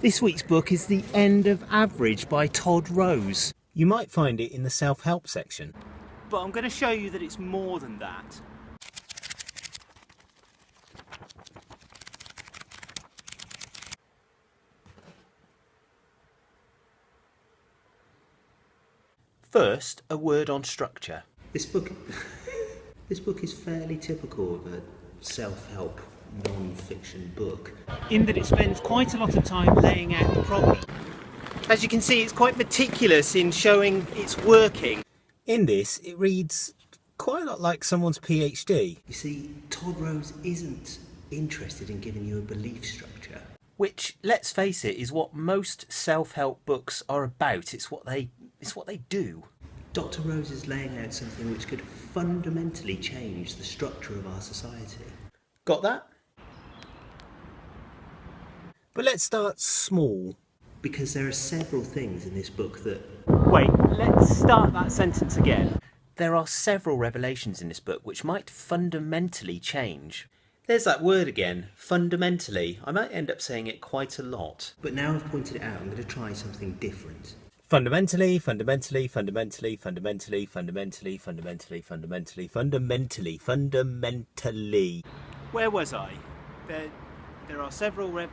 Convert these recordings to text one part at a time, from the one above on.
This week's book is The End of Average by Todd Rose. You might find it in the self-help section. But I'm going to show you that it's more than that. First, a word on structure. This book is fairly typical of a self-help non-fiction book. In that it spends quite a lot of time laying out the problem. As you can see, it's quite meticulous in showing it's working. In this, it reads quite a lot like someone's PhD. You see, Todd Rose isn't interested in giving you a belief structure. Which, let's face it, is what most self-help books are about. It's what they do. Dr. Rose is laying out something which could fundamentally change the structure of our society. Got that? But let's start small. Because there are several things in this book that... Wait, let's start that sentence again. There are several revelations in this book which might fundamentally change. There's that word again, fundamentally. I might end up saying it quite a lot. But now I've pointed it out, I'm going to try something different. Fundamentally. Where was I? There are several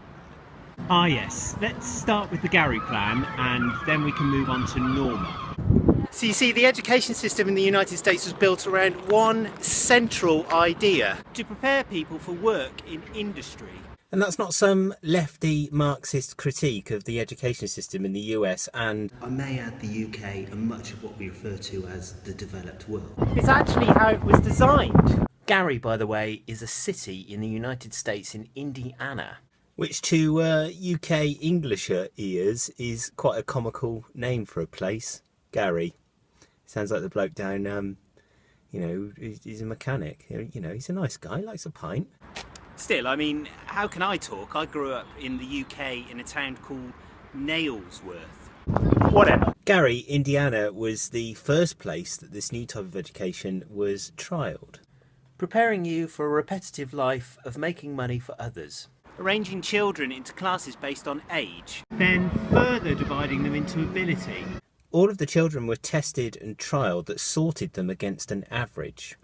Ah yes, let's start with the Gary plan and then we can move on to Norma. So you see, the education system in the United States was built around one central idea: to prepare people for work in industry. And that's not some lefty Marxist critique of the education system in the US and... I may add the UK and much of what we refer to as the developed world. It's actually how it was designed. Gary, by the way, is a city in the United States in Indiana. Which to UK Englisher ears is quite a comical name for a place. Gary. Sounds like the bloke down, he's a mechanic. He's a nice guy, likes a pint. Still, I mean, how can I talk? I grew up in the UK in a town called Nailsworth. Whatever. Gary, Indiana was the first place that this new type of education was trialled. Preparing you for a repetitive life of making money for others. Arranging children into classes based on age. Then further dividing them into ability. All of the children were tested and trialled that sorted them against an average.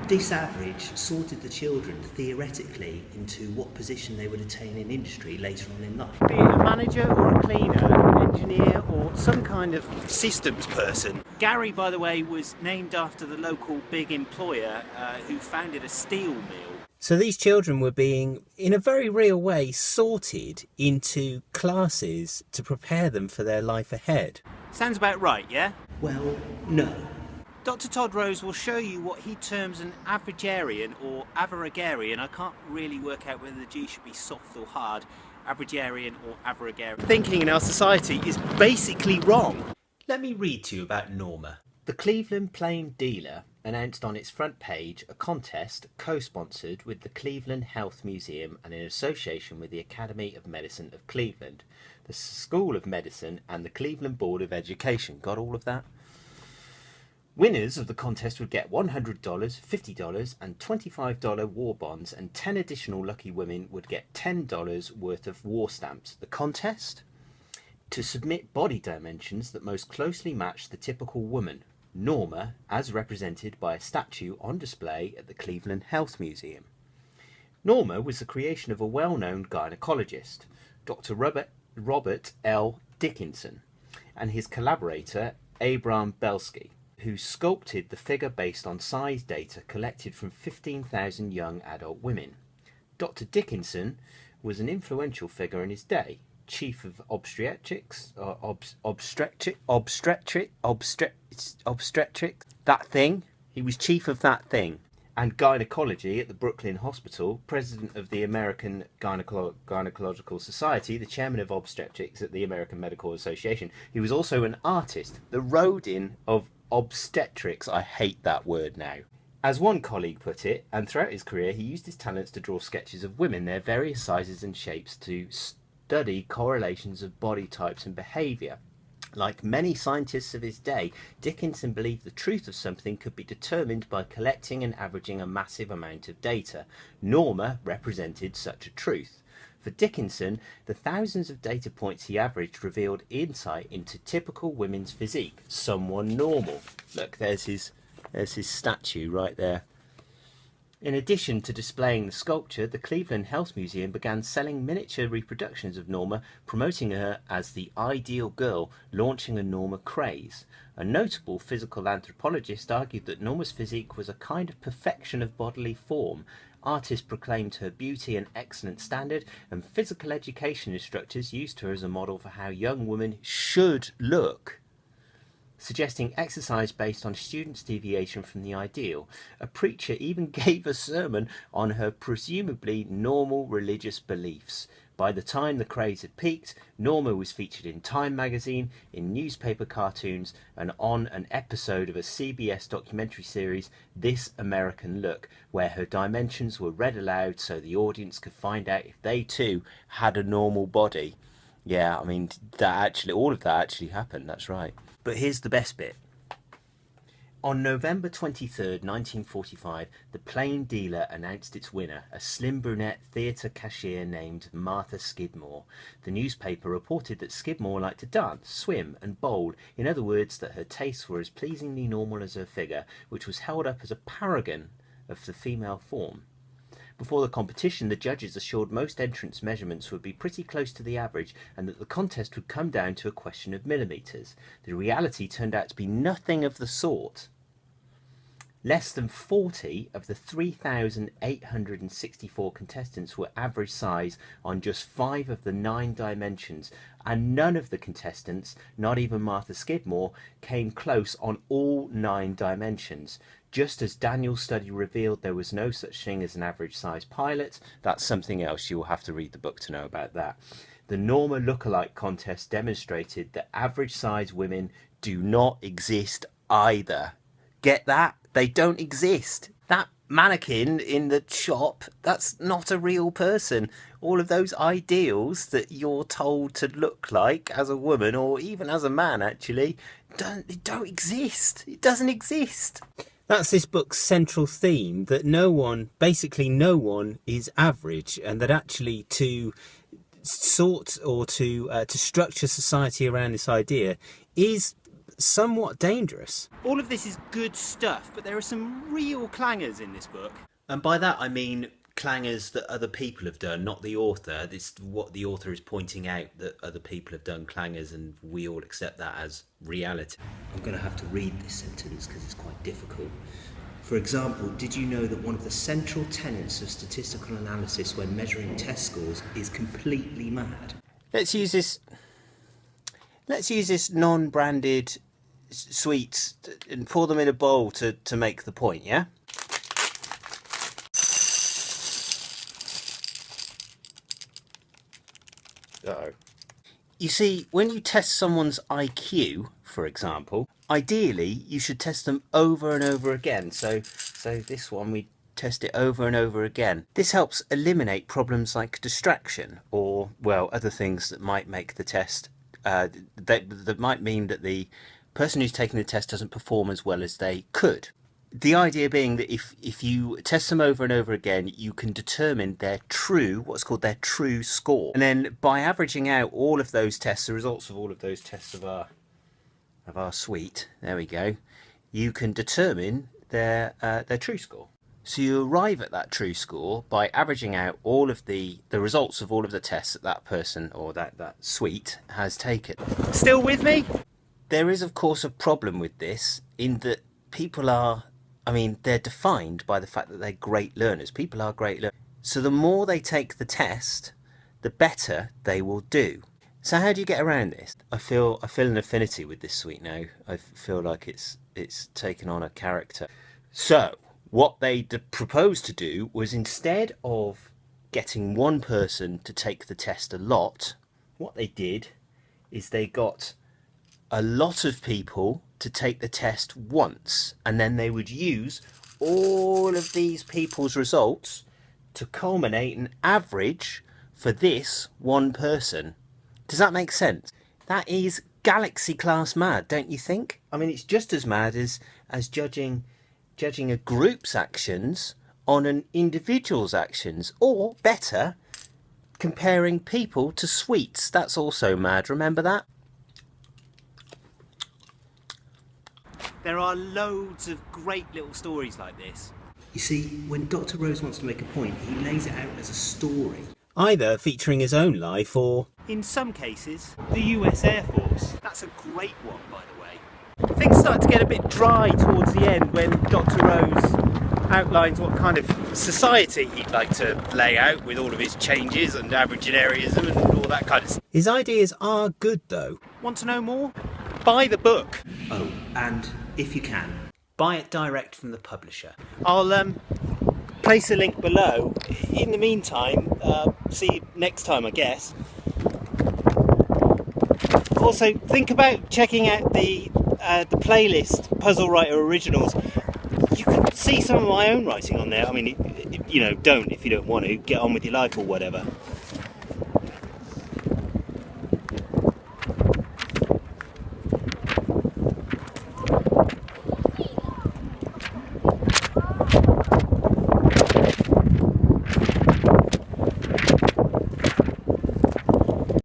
This average sorted the children theoretically into what position they would attain in industry later on in life. Be it a manager or a cleaner, an engineer or some kind of systems person. Gary, by the way, was named after the local big employer who founded a steel mill. So these children were being, in a very real way, sorted into classes to prepare them for their life ahead. Sounds about right, yeah? Well, no. Dr. Todd Rose will show you what he terms an averagarian or avaragarian. I can't really work out whether the G should be soft or hard. Averagarian or avaragarian. Thinking in our society is basically wrong. Let me read to you about Norma. The Cleveland Plain Dealer announced on its front page a contest co-sponsored with the Cleveland Health Museum and in association with the Academy of Medicine of Cleveland, the School of Medicine and the Cleveland Board of Education. Got all of that? Winners of the contest would get $100, $50 and $25 war bonds, and 10 additional lucky women would get $10 worth of war stamps. The contest? To submit body dimensions that most closely match the typical woman, Norma, as represented by a statue on display at the Cleveland Health Museum. Norma was the creation of a well-known gynecologist, Dr. Robert L. Dickinson, and his collaborator, Abram Belsky, who sculpted the figure based on size data collected from 15,000 young adult women. Dr. Dickinson was an influential figure in his day, chief of obstetrics, that thing. He was chief of that thing. And gynecology at the Brooklyn Hospital, president of the American Gynecological Society, the chairman of obstetrics at the American Medical Association. He was also an artist, the Rodin of obstetrics. I hate that word now. As one colleague put it, and throughout his career he used his talents to draw sketches of women, their various sizes and shapes, to study correlations of body types and behaviour. Like many scientists of his day, Dickinson believed the truth of something could be determined by collecting and averaging a massive amount of data. Norma represented such a truth. For Dickinson, the thousands of data points he averaged revealed insight into typical women's physique. Someone normal. Look, there's his statue right there. In addition to displaying the sculpture, the Cleveland Health Museum began selling miniature reproductions of Norma, promoting her as the ideal girl, launching a Norma craze. A notable physical anthropologist argued that Norma's physique was a kind of perfection of bodily form. Artists proclaimed her beauty an excellent standard, and physical education instructors used her as a model for how young women should look, suggesting exercise based on students' deviation from the ideal. A preacher even gave a sermon on her presumably normal religious beliefs. By the time the craze had peaked, Norma was featured in Time magazine, in newspaper cartoons, and on an episode of a CBS documentary series, This American Look, where her dimensions were read aloud so the audience could find out if they too had a normal body. Yeah, I mean, all of that actually happened, that's right. But here's the best bit. On November 23rd, 1945, the Plain Dealer announced its winner, a slim brunette theatre cashier named Martha Skidmore. The newspaper reported that Skidmore liked to dance, swim and bowl. In other words, that her tastes were as pleasingly normal as her figure, which was held up as a paragon of the female form. Before the competition, the judges assured most entrants' measurements would be pretty close to the average and that the contest would come down to a question of millimetres. The reality turned out to be nothing of the sort. Less than 40 of the 3,864 contestants were average size on just 5 of the 9 dimensions, and none of the contestants, not even Martha Skidmore, came close on all 9 dimensions. Just as Daniel's study revealed there was no such thing as an average size pilot, that's something else, you will have to read the book to know about that. The Norma lookalike contest demonstrated that average size women do not exist either. Get that? They don't exist. That mannequin in the shop, that's not a real person. All of those ideals that you're told to look like as a woman, or even as a man actually, don't exist. It doesn't exist. That's this book's central theme, that basically no one is average, and that actually to structure society around this idea is somewhat dangerous. All of this is good stuff, but there are some real clangers in this book. And by that I mean clangers that other people have done, not the author. This what the author is pointing out, that other people have done clangers and we all accept that as reality. I'm going to have to read this sentence because it's quite difficult. For example, did you know that one of the central tenets of statistical analysis when measuring test scores is completely mad? Let's use this non-branded sweets and pour them in a bowl to make the point, yeah? Uh-oh. You see, when you test someone's IQ, for example, ideally you should test them over and over again. So this one, we test it over and over again. This helps eliminate problems like distraction or, well, other things that might make the test that might mean that the person who's taking the test doesn't perform as well as they could. The idea being that if you test them over and over again, you can determine what's called their true score. And then by averaging out all of those tests, the results of all of those tests of our suite, there we go, you can determine their true score. So you arrive at that true score by averaging out all of the results of all of the tests that person or that suite has taken. Still with me? There is, of course, a problem with this in that people they're defined by the fact that they're great learners. People are great learners. So the more they take the test, the better they will do. So how do you get around this? I feel an affinity with this suite now. I feel like it's taken on a character. So what they proposed to do was, instead of getting one person to take the test a lot, what they did is they got a lot of people to take the test once, and then they would use all of these people's results to culminate an average for this one person. Does that make sense? That is galaxy class mad, don't you think? I mean, it's just as mad as judging a group's actions on an individual's actions, or better, comparing people to sweets. That's also mad, remember that? There are loads of great little stories like this. You see, when Dr. Rose wants to make a point, he lays it out as a story. Either featuring his own life or... In some cases, the US Air Force. That's a great one, by the way. Things start to get a bit dry towards the end when Dr. Rose outlines what kind of society he'd like to lay out with all of his changes and Aboriginaryism and all that kind of stuff. His ideas are good though. Want to know more? Buy the book. Oh, and if you can, Buy it direct from the publisher. I'll place a link below. In the meantime, see you next time, I guess. Also, think about checking out the playlist, Puzzle Writer Originals. You can see some of my own writing on there. I mean, you know, don't if you don't want to. Get on with your life or whatever.